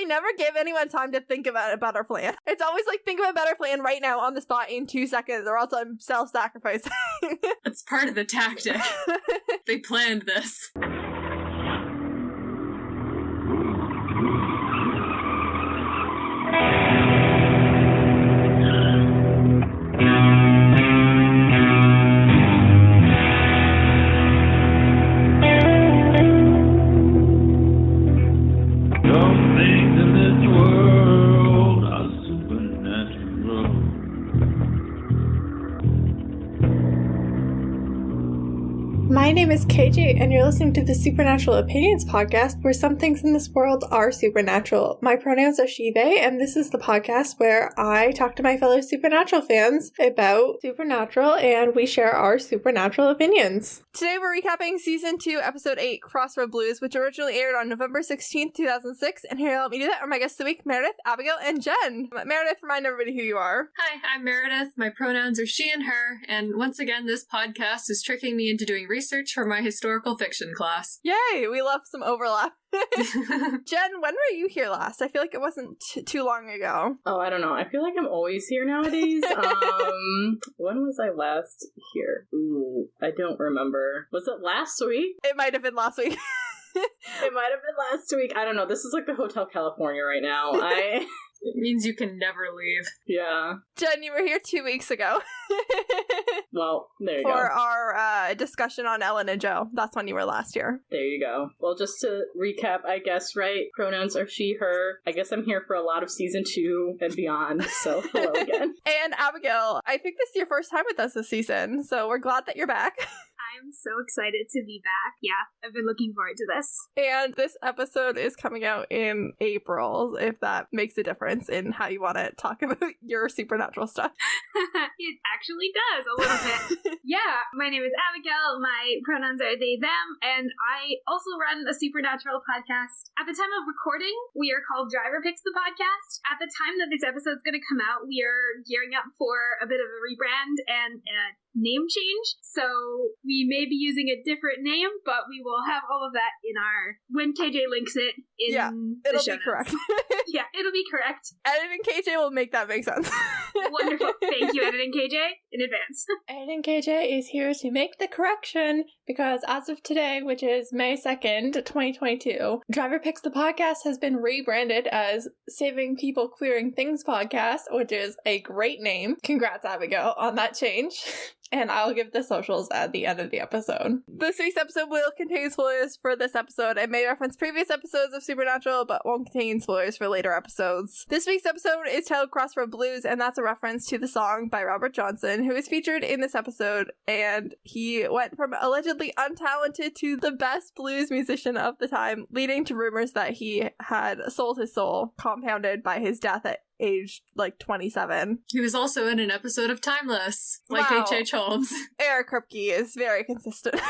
never give anyone time to think about a better plan. It's always like, think of a better plan right now on the spot in 2 seconds, or else I'm self-sacrificing. That's part of the tactic. They planned this. My name is KJ, and you're listening to the Supernatural Opinions podcast, where some things in this world are supernatural. My pronouns are she, they, and this is the podcast where I talk to my fellow Supernatural fans about Supernatural, and we share our Supernatural opinions. Today we're recapping Season 2, Episode 8, Crossroad Blues, which originally aired on November 16th, 2006, and here to help me do that are my guests this week, Meredith, Abigail, and Jenn. Meredith, remind everybody who you are. Hi, I'm Meredith. My pronouns are she and her, and once again, this podcast is tricking me into doing research for my historical fiction class. Yay, we love some overlap. Jenn, when were you here last? I feel like it wasn't too long ago. Oh, I don't know. I feel like I'm always here nowadays. When was I last here? Ooh, I don't remember. Was it last week? It might have been last week. It might have been last week. I don't know. This is like the Hotel California right now. It means you can never leave. Yeah. Jenn, you were here 2 weeks ago. Well, there you go. For our discussion on Ellen and Joe. That's when you were last year. There you go. Well, just to recap, I guess, right? Pronouns are she, her. I guess I'm here for a lot of season 2 and beyond, so hello again. And Abigail, I think this is your first time with us this season, so we're glad that you're back. I'm so excited to be back. Yeah, I've been looking forward to this. And this episode is coming out in April, if that makes a difference in how you want to talk about your supernatural stuff. It actually does, a little bit. Yeah, my name is Abigail, my pronouns are they, them, and I also run a supernatural podcast. At the time of recording, we are called Driver Picks the Podcast. At the time that this episode's going to come out, we are gearing up for a bit of a rebrand and a name change, so we may be using a different name, but we will have all of that in our, when KJ links it in it'll the show be correct. Yeah, it'll be correct. Editing KJ will make that make sense. Wonderful. Thank you, Editing KJ, in advance. Editing KJ is here to make the correction, because as of today, which is May 2nd, 2022, Driver Picks the Podcast has been rebranded as Saving People Clearing Things Podcast, which is a great name. Congrats, Abigail, on that change. And I'll give the socials at the end of the episode. This week's episode will contain spoilers for this episode and may reference previous episodes of Supernatural, but won't contain spoilers for later episodes. This week's episode is titled Crossroad Blues, and that's a reference to the song by Robert Johnson, who is featured in this episode, and he went from allegedly untalented to the best blues musician of the time, leading to rumors that he had sold his soul, compounded by his death at age like 27. He was also in an episode of Timeless, like Wow. H.H. Holmes. Eric Kripke is very consistent.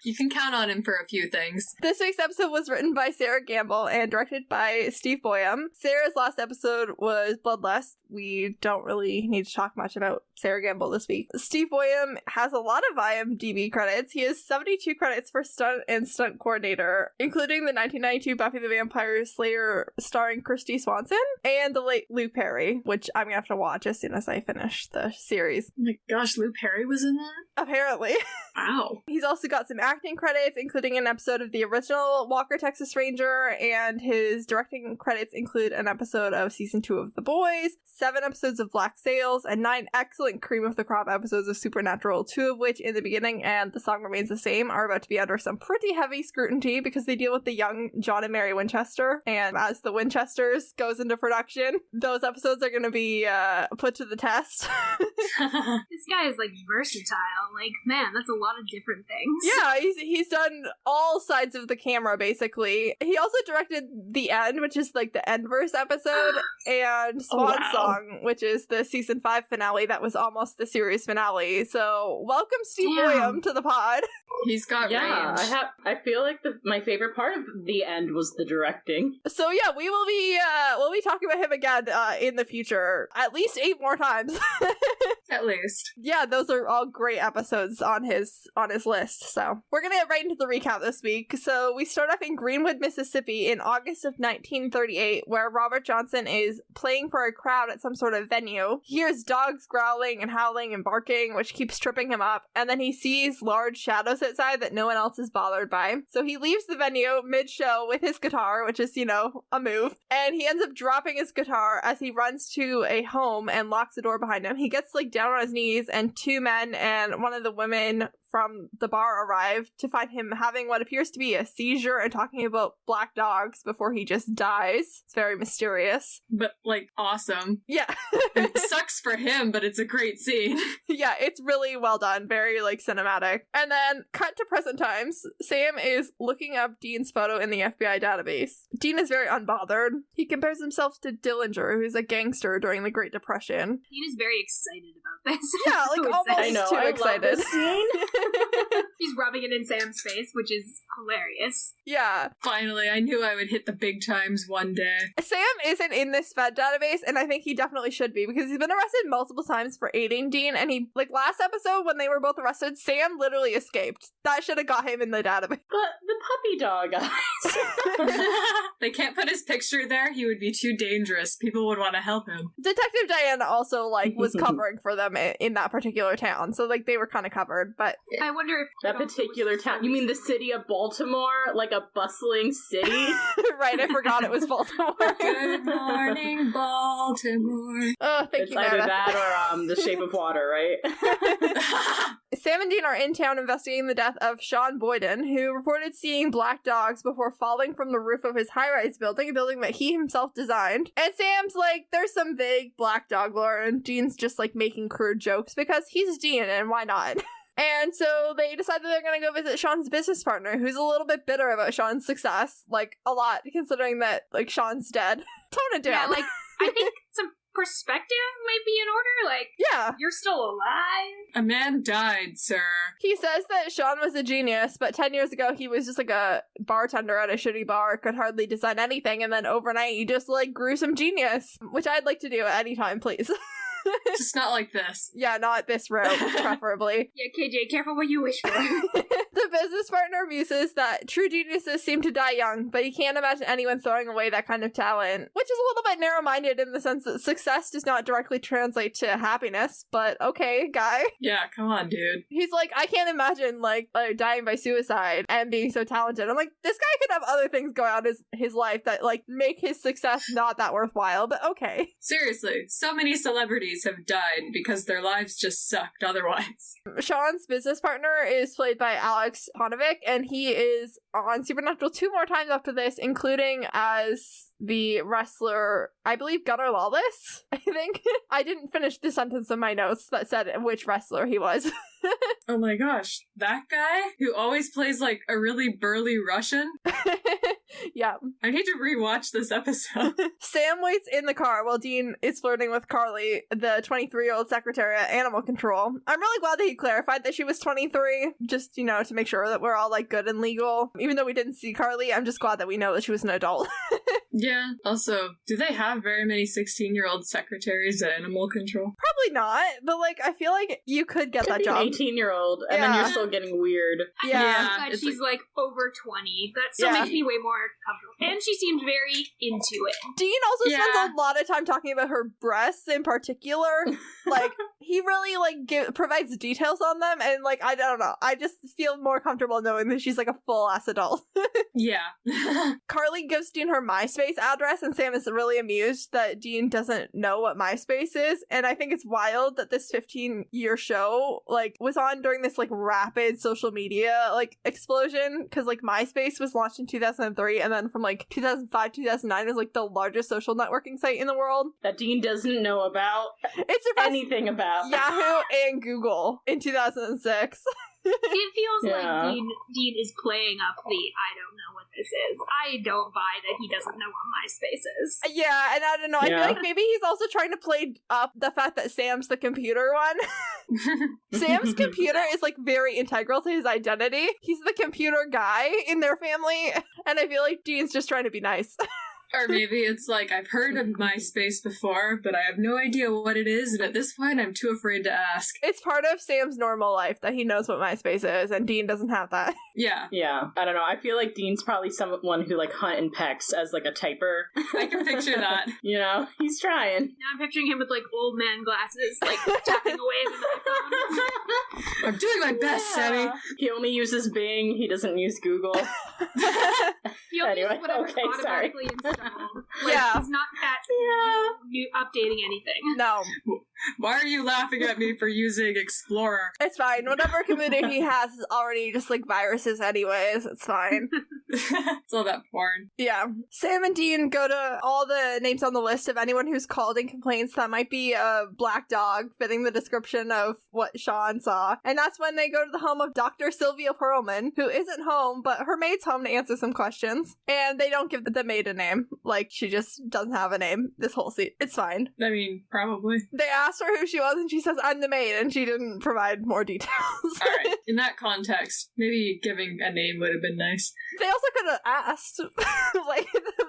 You can count on him for a few things. This week's episode was written by Sarah Gamble and directed by Steve Boyum. Sarah's last episode was Bloodlust. We don't really need to talk much about Sarah Gamble this week. Steve Boyum has a lot of IMDb credits. He has 72 credits for stunt and stunt coordinator, including the 1992 Buffy the Vampire Slayer starring Christy Swanson and the late Lou Perry, which I'm gonna have to watch as soon as I finish the series. Oh my gosh, Lou Perry was in that? Apparently. Wow. He's also got some acting credits, including an episode of the original Walker, Texas Ranger, and his directing credits include an episode of Season 2 of The Boys, 7 episodes of Black Sails, and 9 excellent cream of the crop episodes of Supernatural, 2 of which in the beginning and The Song Remains the Same are about to be under some pretty heavy scrutiny because they deal with the young John and Mary Winchester, and as the Winchesters goes into production, those episodes are going to be put to the test. This guy is, like, versatile. Like, man, that's a lot of different things. Yeah, he's done all sides of the camera, basically. He also directed The End, which is, like, the Endverse episode, and Swan Song, which is the season 5 finale that was almost the series finale. So, welcome Steve Boyum to the pod. He's got range. I feel like my favorite part of The End was the directing. So yeah, we'll be talking about him again in the future, at least 8 more times. At least. Yeah, those are all great episodes on his list. So we're gonna get right into the recap this week. So we start off in Greenwood, Mississippi in August of 1938, where Robert Johnson is playing for a crowd at some sort of venue. He hears dogs growling and howling and barking, which keeps tripping him up, and then he sees large shadows outside that no one else is bothered by. So he leaves the venue mid-show with his guitar, which is, a move, and he ends up dropping his guitar as he runs to a home and locks the door behind him. He gets down on his knees, and two men and one of the women from the bar arrive to find him having what appears to be a seizure and talking about black dogs before he just dies. It's very mysterious. But, awesome. Yeah. It sucks for him, but it's a great scene. Yeah, it's really well done. Very, cinematic. And then, cut to present times. Sam is looking up Dean's photo in the FBI database. Dean is very unbothered. He compares himself to Dillinger, who's a gangster during the Great Depression. Dean is very excited about this. Yeah, almost I know, too I excited. love this scene. He's rubbing it in Sam's face, which is hilarious. Yeah. Finally, I knew I would hit the big times one day. Sam isn't in this Fed database, and I think he definitely should be, because he's been arrested multiple times for aiding Dean, and he, last episode when they were both arrested, Sam literally escaped. That should have got him in the database. But the puppy dog eyes. They can't put his picture there. He would be too dangerous. People would want to help him. Detective Diana also, was covering for them in that particular town, so, they were kind of covered, but... I wonder if... That particular town. You mean the city of Baltimore? Like a bustling city? Right, I forgot it was Baltimore. Good morning, Baltimore. Oh, thank It's you, either Meredith. that or The Shape of Water, right? Sam and Dean are in town investigating the death of Sean Boyden, who reported seeing black dogs before falling from the roof of his high-rise building, a building that he himself designed. And Sam's like, there's some vague black dog lore, and Dean's just, making crude jokes because he's Dean, and why not? And so they decided they're going to go visit Sean's business partner, who's a little bit bitter about Sean's success. A lot, considering that, Sean's dead. Tone it down. Yeah, I think some perspective might be in order. Yeah. You're still alive. A man died, sir. He says that Sean was a genius, but 10 years ago he was just a bartender at a shitty bar, could hardly design anything, and then overnight he just, grew some genius, which I'd like to do at any time, please. Just not like this. Yeah, not this route, preferably. Yeah, KJ, careful what you wish for. The business partner muses that true geniuses seem to die young, but he can't imagine anyone throwing away that kind of talent, which is a little bit narrow-minded in the sense that success does not directly translate to happiness, but okay, guy. Yeah, come on, dude. He's like, I can't imagine, dying by suicide and being so talented. I'm like, this guy could have other things going on in his life that, make his success not that worthwhile, but okay. Seriously, so many celebrities have died because their lives just sucked otherwise. Sean's business partner is played by Alex Honovic, and he is on Supernatural 2 more times after this, including as the wrestler, I believe Gunnar Lawless, I think. I didn't finish the sentence in my notes that said which wrestler he was. Oh my gosh, that guy who always plays a really burly Russian? Yeah. I need to rewatch this episode. Sam waits in the car while Dean is flirting with Carly, the 23-year-old secretary at Animal Control. I'm really glad that he clarified that she was 23, just, to make sure that we're all, good and legal. Even though we didn't see Carly, I'm just glad that we know that she was an adult. Yeah. Also, do they have very many 16-year-old secretaries at Animal Control? Probably not, but, I feel like you could get that job. 18-year-old, and then Yeah. you're still getting weird. Yeah. That it's she's over 20. That still Yeah. makes me way more comfortable. And she seemed very into it. Dean also Yeah. spends a lot of time talking about her breasts in particular. He really, provides details on them, and, I don't know. I just feel more comfortable knowing that she's, a full-ass adult. Yeah. Carly gives Dean her MySpace address, and Sam is really amused that Dean doesn't know what MySpace is, and I think it's wild that this 15-year show, was on during this, rapid social media, explosion, because, MySpace was launched in 2003, and then from, 2005, 2009 was, the largest social networking site in the world. That Dean doesn't know about It surpassed anything about. Yahoo and Google in 2006. It feels Yeah. like Dean is playing up the I don't know what this is. I don't buy that he doesn't know what MySpace is. Yeah, and I don't know. I Yeah. feel like maybe he's also trying to play up the fact that Sam's the computer one. Sam's computer is very integral to his identity. He's the computer guy in their family, and I feel like Dean's just trying to be nice. Or maybe it's like, I've heard of MySpace before, but I have no idea what it is, and at this point I'm too afraid to ask. It's part of Sam's normal life that he knows what MySpace is, and Dean doesn't have that. Yeah. Yeah, I don't know. I feel like Dean's probably someone who like hunt and pecks as like a typer. I can picture that. You know, he's trying. Now I'm picturing him with like old man glasses, like tapping away with an iPhone. I'm doing my best, Sammy. He only uses Bing. He doesn't use Google. He only Anyway, uses whatever's okay, automatically installed. Like, Yeah. he's not that new updating anything. No, Why are you laughing at me for using Explorer? it's fine. Whatever computer he has is already just like viruses anyways. It's fine. It's all that porn. Yeah. Sam and Dean go to all the names on the list of anyone who's called and complains that might be a black dog fitting the description of what Sean saw. And that's when they go to the home of Dr. Sylvia Perlman, who isn't home, but her maid's home to answer some questions. And they don't give the maid a name. Like, she just doesn't have a name this whole scene. It's fine. I mean, probably. They asked her who she was, and she says, I'm the maid, and she didn't provide more details. Alright, in that context, maybe giving a name would have been nice. They also could have asked. Like,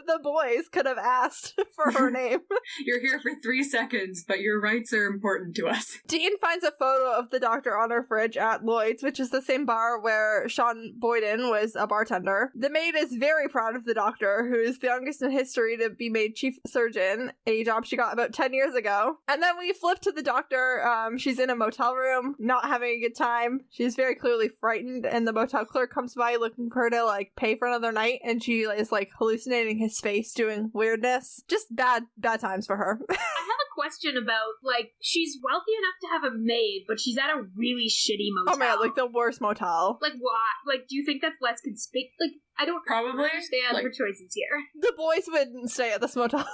the boys could have asked for her name. You're here for 3 seconds, but your rights are important to us. Dean finds a photo of the doctor on her fridge at Lloyd's, which is the same bar where Sean Boyden was a bartender. The maid is very proud of the doctor, who is the youngest in history to be made chief surgeon, a job she got about 10 years ago. And then we flip to the doctor. She's in a motel room, not having a good time. She's very clearly frightened, and the motel clerk comes by looking for her to, like, pay for another night, and she is, like, hallucinating his face, doing weirdness. Just bad times for her. I have a question about, like, she's wealthy enough to have a maid, but she's at a really shitty motel. Oh my god, like the worst motel. Like, why? Like, do you think that's less conspicuous? Like, I don't Probably, understand like- her choices here. The boys wouldn't stay at this motel.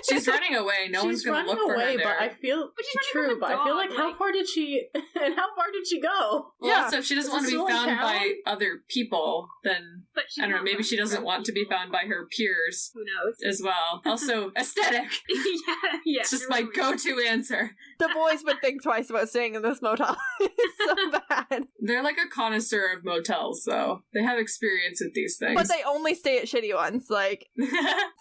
She's running away. No one's She's going to running look for her away, there. but I feel But she's running true. from a But I feel dog, like how like- far did she go? Well, Yeah. also, if she doesn't Is want to it be still in found town? by other people, then, But she's I don't know, not maybe she running doesn't from want to be people. found by her peers Who knows? as well. Also, aesthetic. yeah. It's just my go-to answer. The boys would think twice about staying in this motel. It's so bad. They're like a connoisseur of motels, though. They have experience with these things. But they only stay at shitty ones. Like,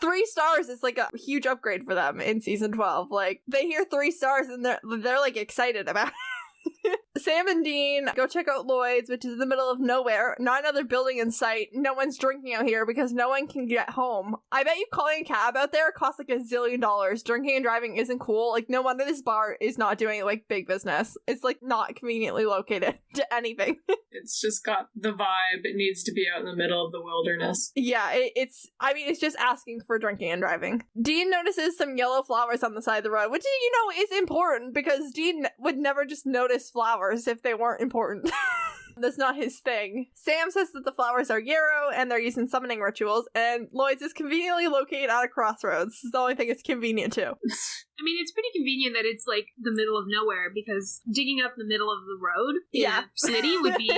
3 stars is like a huge upgrade for them in season 12. Like, they hear 3 stars and they're like excited about it. Sam and Dean go check out Lloyd's, which is in the middle of nowhere. Not another building in sight. No one's drinking out here because no one can get home. I bet you calling a cab out there costs like $1 zillion. Drinking and driving isn't cool. Like, no wonder this bar is not doing like big business. It's like not conveniently located to anything. It's just got the vibe. It needs to be out in the middle of the wilderness. Yeah, it's just asking for drinking and driving. Dean notices some yellow flowers on the side of the road, which, you know, is important because Dean would never just notice flowers if they weren't important. That's not his thing. Sam says that the flowers are yarrow and they're used in summoning rituals, and Lloyd's is conveniently located at a crossroads. It's the only thing it's convenient to. I mean, it's pretty convenient that it's like the middle of nowhere because digging up the middle of the road in a city would be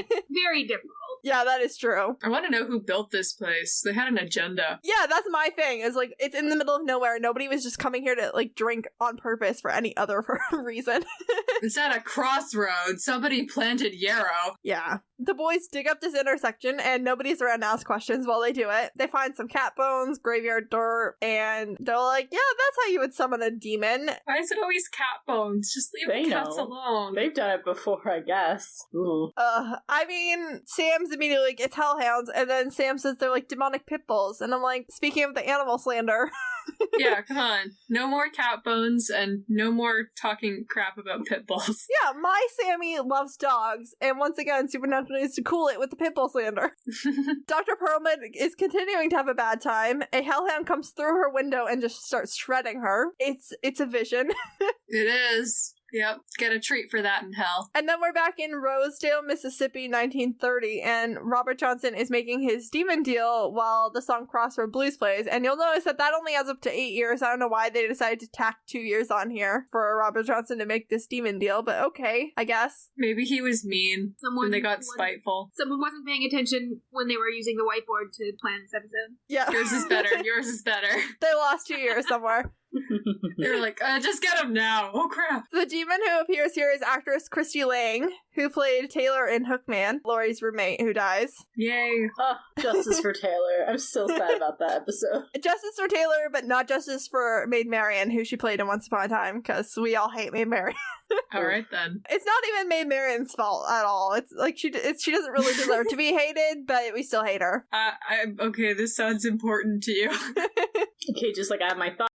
very difficult. Yeah, that is true. I want to know who built this place. They had an agenda. Yeah, that's my thing. Is like, it's in the middle of nowhere. Nobody was just coming here to like drink on purpose for any other reason. It's at a crossroads. Somebody planted yarrow. Yeah. The boys dig up this intersection and nobody's around to ask questions while they do it. They find some cat bones, graveyard dirt, and they're like, yeah, that's how you would summon a demon. Why is it always cat bones? Just leave the cats alone. They've done it before, I guess. Ooh. I mean, Sam's immediately like, it's hellhounds, and then Sam says they're like demonic pit bulls, and I'm like, speaking of the animal slander. Yeah, come on. No more cat bones and no more talking crap about pit bulls. Yeah, my Sammy loves dogs, and once again, Supernatural needs to cool it with the pit bull slander. Dr. Perlman is continuing to have a bad time. A hellhound comes through her window and just starts shredding her. It's a vision. It is. Yep, get a treat for that in hell. And then we're back in Rosedale, Mississippi, 1930, and Robert Johnson is making his demon deal while the song Crossroad Blues plays. And you'll notice that only adds up to 8 years. I don't know why they decided to tack 2 years on here for Robert Johnson to make this demon deal, but okay, I guess. Maybe he was mean and they got spiteful. Someone wasn't paying attention when they were using the whiteboard to plan this episode. Yeah. Yours is better. Yours is better. They lost 2 years somewhere. They're like, just get him now. Oh, crap. The demon who appears here is actress Christy Lang, who played Taylor in Hookman, Laurie's roommate who dies. Yay. Oh, justice for Taylor. I'm so sad about that episode. Justice for Taylor, but not justice for Maid Marian, who she played in Once Upon a Time, because we all hate Maid Marian. All right, then. It's not even Maid Marian's fault at all. It's like she doesn't really deserve to be hated, but we still hate her. Okay, this sounds important to you. Okay, just like I have my thoughts.